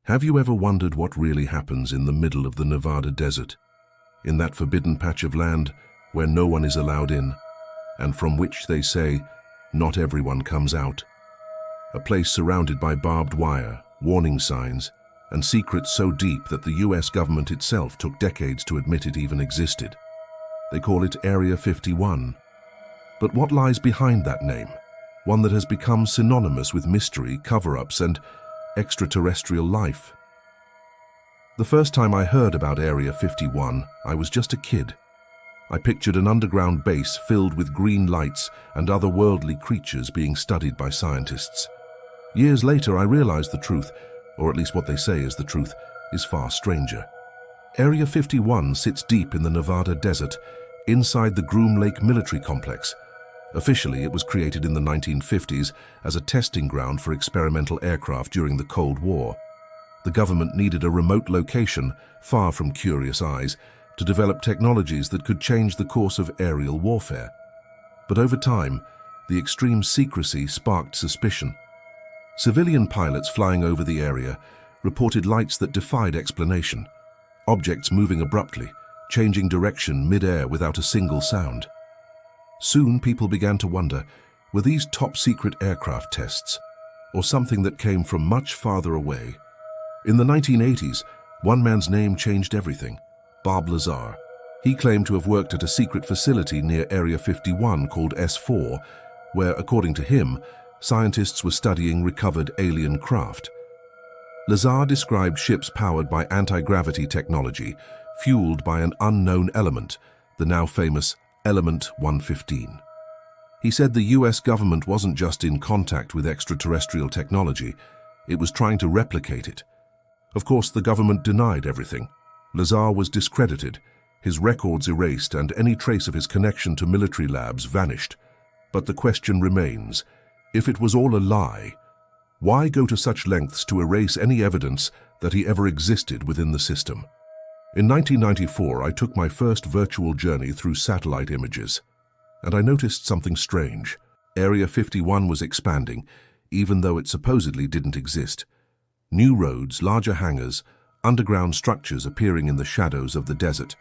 Have you ever wondered what really happens in the middle of the Nevada desert? In that forbidden patch of land where no one is allowed in, and from which they say, not everyone comes out. A place surrounded by barbed wire, warning signs, and secrets so deep that the US government itself took decades to admit it even existed. They call it Area 51. But what lies behind that name? One that has become synonymous with mystery, cover-ups, and extraterrestrial life. The first time I heard about Area 51, I was just a kid. I pictured an underground base filled with green lights and otherworldly creatures being studied by scientists. Years later, I realized the truth, or at least what they say is the truth, is far stranger. Area 51 sits deep in the Nevada desert, inside the Groom Lake military complex. Officially, it was created in the 1950s as a testing ground for experimental aircraft during the Cold War. The government needed a remote location, far from curious eyes, to develop technologies that could change the course of aerial warfare. But over time, the extreme secrecy sparked suspicion. Civilian pilots flying over the area reported lights that defied explanation, objects moving abruptly, changing direction mid-air without a single sound. Soon, people began to wonder, were these top-secret aircraft tests, or something that came from much farther away? In the 1980s, one man's name changed everything: Bob Lazar. He claimed to have worked at a secret facility near Area 51 called S4, where, according to him, scientists were studying recovered alien craft. Lazar described ships powered by anti-gravity technology, fueled by an unknown element, the now famous Element 115. He said the US government wasn't just in contact with extraterrestrial technology, it was trying to replicate it. Of course, the government denied everything. Lazar was discredited, his records erased, and any trace of his connection to military labs vanished. But the question remains, if it was all a lie, why go to such lengths to erase any evidence that he ever existed within the system? In 1994, I took my first virtual journey through satellite images, and I noticed something strange. Area 51 was expanding, even though it supposedly didn't exist. New roads, larger hangars, underground structures appearing in the shadows of the desert,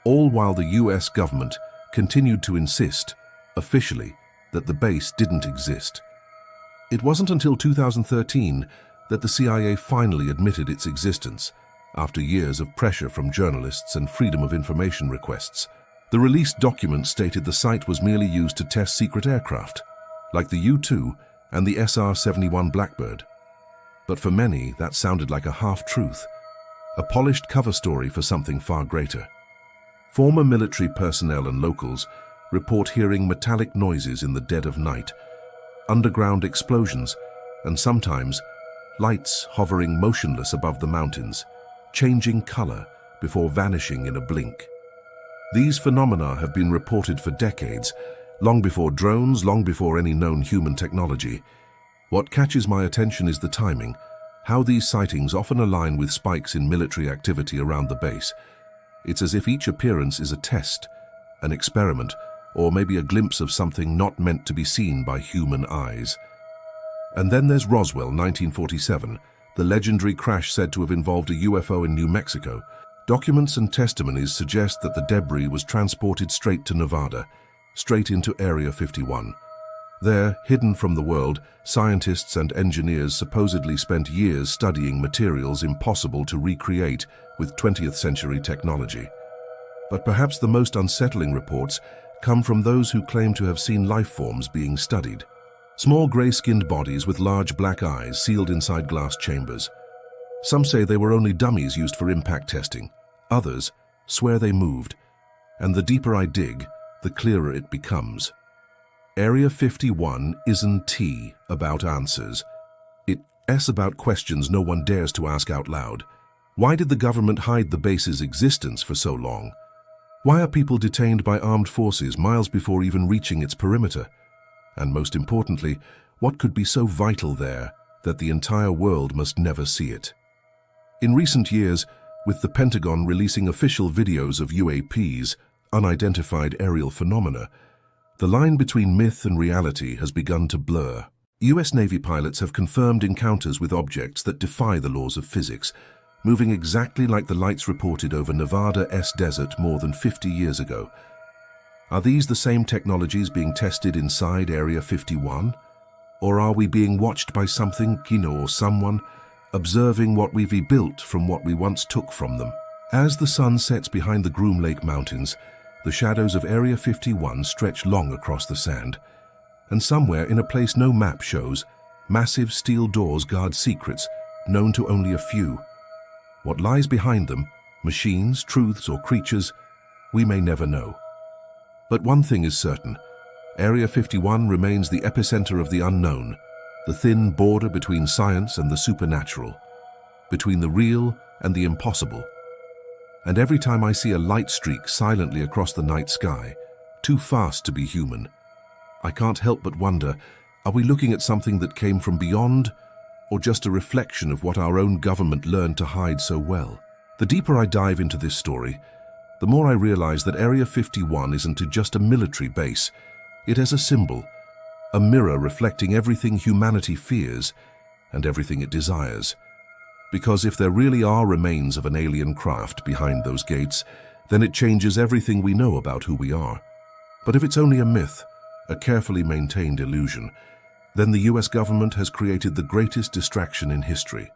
all while the US government continued to insist, officially, that the base didn't exist. It wasn't until 2013 that the CIA finally admitted its existence, after years of pressure from journalists and freedom of information requests. The released document stated the site was merely used to test secret aircraft, like the U-2 and the SR-71 Blackbird. But for many, that sounded like a half-truth, a polished cover story for something far greater. Former military personnel and locals report hearing metallic noises in the dead of night, underground explosions, and sometimes lights hovering motionless above the mountains, changing color before vanishing in a blink. These phenomena have been reported for decades, long before drones, long before any known human technology. What catches my attention is the timing, how these sightings often align with spikes in military activity around the base. It's as if each appearance is a test, an experiment, or maybe a glimpse of something not meant to be seen by human eyes. And then there's Roswell, 1947, the legendary crash said to have involved a UFO in New Mexico. Documents and testimonies suggest that the debris was transported straight to Nevada, straight into Area 51. There, hidden from the world, scientists and engineers supposedly spent years studying materials impossible to recreate with 20th century technology. But perhaps the most unsettling reports come from those who claim to have seen life forms being studied. Small gray-skinned bodies with large black eyes sealed inside glass chambers. Some say they were only dummies used for impact testing. Others swear they moved. And the deeper I dig, the clearer it becomes. Area 51 isn't about answers. It's about questions no one dares to ask out loud. Why did the government hide the base's existence for so long? Why are people detained by armed forces miles before even reaching its perimeter? And most importantly, what could be so vital there that the entire world must never see it? In recent years, with the Pentagon releasing official videos of UAPs, unidentified aerial phenomena, the line between myth and reality has begun to blur. US Navy pilots have confirmed encounters with objects that defy the laws of physics, moving exactly like the lights reported over Nevada's desert more than 50 years ago. Are these the same technologies being tested inside Area 51? Or are we being watched by something, or someone, observing what we've rebuilt from what we once took from them? As the sun sets behind the Groom Lake Mountains, the shadows of Area 51 stretch long across the sand. And somewhere in a place no map shows, massive steel doors guard secrets known to only a few. What lies behind them, machines, truths, or creatures, we may never know. But one thing is certain. Area 51 remains the epicenter of the unknown, the thin border between science and the supernatural, between the real and the impossible. And every time I see a light streak silently across the night sky, too fast to be human, I can't help but wonder, are we looking at something that came from beyond, or just a reflection of what our own government learned to hide so well? The deeper I dive into this story, the more I realize that Area 51 isn't just a military base. It is a symbol, a mirror reflecting everything humanity fears and everything it desires. Because if there really are remains of an alien craft behind those gates, then it changes everything we know about who we are. But if it's only a myth, a carefully maintained illusion, then the US government has created the greatest distraction in history.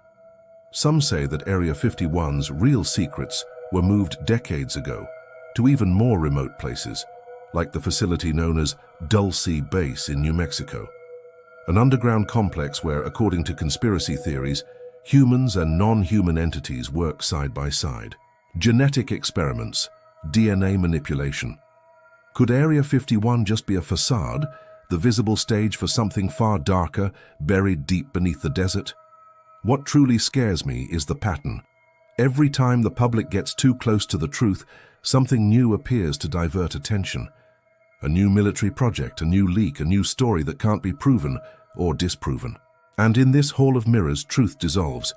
Some say that Area 51's real secrets were moved decades ago to even more remote places, like the facility known as Dulce Base in New Mexico, an underground complex where, according to conspiracy theories, humans and non-human entities work side by side. Genetic experiments, DNA manipulation. Could Area 51 just be a facade, the visible stage for something far darker, buried deep beneath the desert? What truly scares me is the pattern. Every time the public gets too close to the truth, something new appears to divert attention. A new military project, a new leak, a new story that can't be proven or disproven. And in this hall of mirrors, truth dissolves.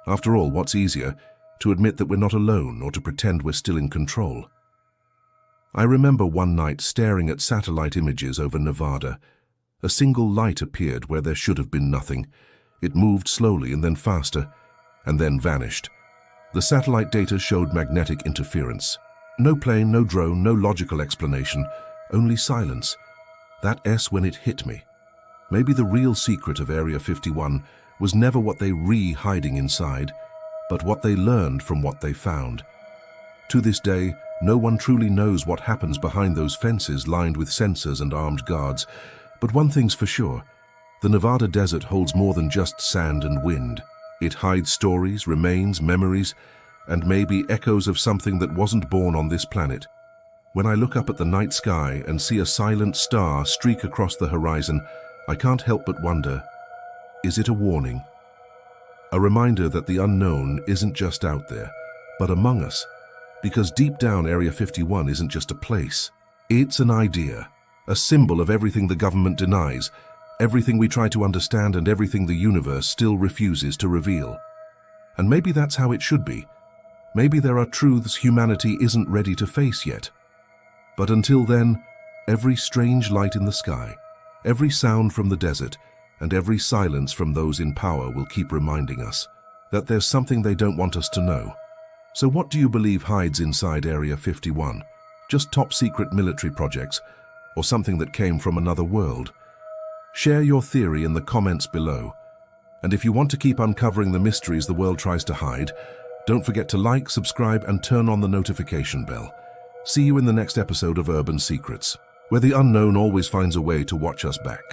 After all, what's easier, to admit that we're not alone or to pretend we're still in control? I remember one night staring at satellite images over Nevada. A single light appeared where there should have been nothing. It moved slowly and then faster, and then vanished. The satellite data showed magnetic interference. No plane, no drone, no logical explanation, only silence. That S when it hit me. Maybe the real secret of Area 51 was never what they hiding inside, but what they learned from what they found. To this day, no one truly knows what happens behind those fences lined with sensors and armed guards. But one thing's for sure, the Nevada desert holds more than just sand and wind. It hides stories, remains, memories, and maybe echoes of something that wasn't born on this planet. When I look up at the night sky and see a silent star streak across the horizon, I can't help but wonder, is it a warning? A reminder that the unknown isn't just out there, but among us. Because deep down, Area 51 isn't just a place. It's an idea, a symbol of everything the government denies, everything we try to understand, and everything the universe still refuses to reveal. And maybe that's how it should be. Maybe there are truths humanity isn't ready to face yet. But until then, every strange light in the sky, every sound from the desert, and every silence from those in power will keep reminding us that there's something they don't want us to know. So what do you believe hides inside Area 51? Just top-secret military projects, or something that came from another world? Share your theory in the comments below. And if you want to keep uncovering the mysteries the world tries to hide, don't forget to like, subscribe, and turn on the notification bell. See you in the next episode of Urban Secrets, where the unknown always finds a way to watch us back.